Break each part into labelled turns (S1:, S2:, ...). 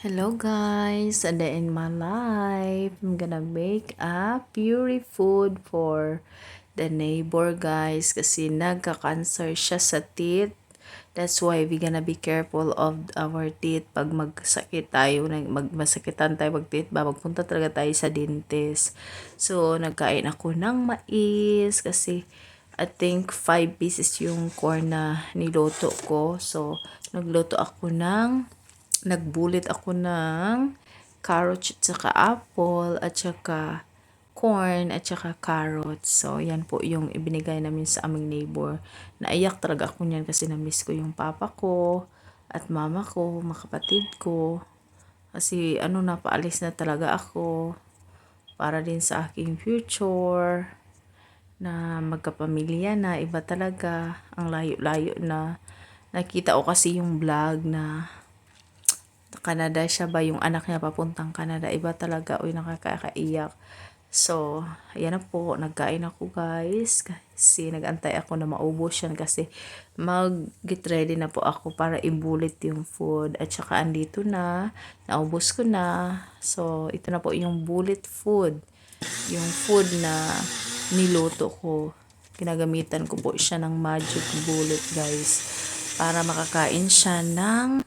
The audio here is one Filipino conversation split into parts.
S1: Hello guys, a day in my life. I'm gonna make a puree food for the neighbor guys kasi nagka-cancer siya sa teeth. That's why we gonna be careful of our teeth pag magsakit tayo, masakitan tayo pag teeth ba, magpunta talaga tayo sa dentist. So, nagkain ako ng mais kasi I think 5 pieces yung corn na niluto ko. So, nagbulit ako ng carrots at saka apple at saka corn at saka carrots. So, yan po yung ibinigay namin sa aming neighbor. Naiyak talaga ako niyan kasi na-miss ko yung papa ko at mama ko, mga kapatid ko. Kasi napaalis na talaga ako para din sa aking future na magkapamilya na. Iba talaga, ang layo-layo na. Nakita ko kasi yung vlog na Canada siya ba, yung anak niya papuntang Canada. Iba talaga, uy, nakakaiyak. So, ayan na po, nagkain ako guys. Kasi nagantay ako na maubos yan kasi mag-get ready na po ako para ibulit yung food. At saka andito na, naubos ko na. So, ito na po yung bullet food. Yung food na niluto ko. Ginagamitan ko po siya ng magic bullet guys. Para makakain siya ng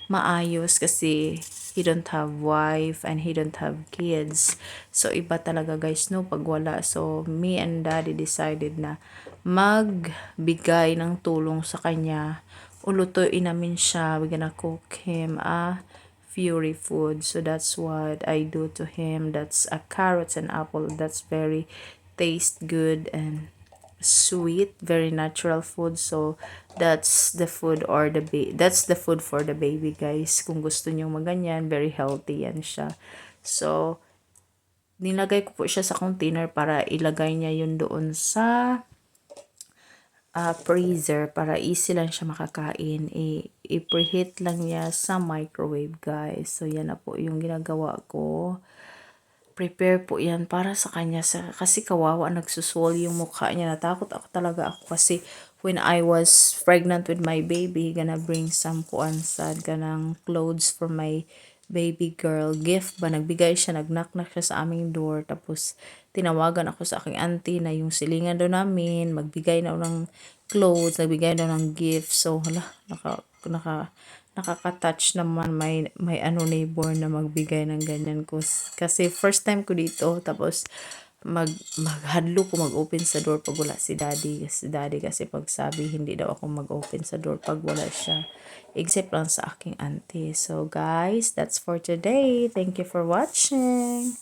S1: maayos kasi he don't have wife and he don't have kids. So, iba talaga guys, no, pag wala. So, me and daddy decided na magbigay ng tulong sa kanya. Ulutuin namin siya. We're gonna cook him a fury food. So, that's what I do to him. That's a carrots and apple. That's very taste good and sweet, very natural food. So that's the food for the baby guys. Kung gusto niyo maganyan, very healthy yan siya. So nilagay ko po siya sa container para ilagay niya yun doon sa freezer para easy lang siya makakain. I-preheat lang niya sa microwave guys. So yan na po yung ginagawa ko. Prepare po yan para sa kanya kasi kawawa, nagsuswol yung mukha niya. Natakot ako talaga kasi when I was pregnant with my baby, gonna bring some kuansad ganang clothes for my baby girl. Gift ba? Nagbigay siya, nag-knock-knock siya sa aming door. Tapos tinawagan ako sa aking auntie na yung silingan doon namin, magbigay na ng clothes, nagbigay na ng gift. So, hala, nakaka-touch naman may neighbor na magbigay ng ganyan ko. Kasi first time ko dito, tapos maghadlo ko mag-open sa door pag wala si daddy. Kasi pag sabi, hindi daw ako mag-open sa door pag wala siya. Except lang sa aking auntie. So guys, that's for today. Thank you for watching.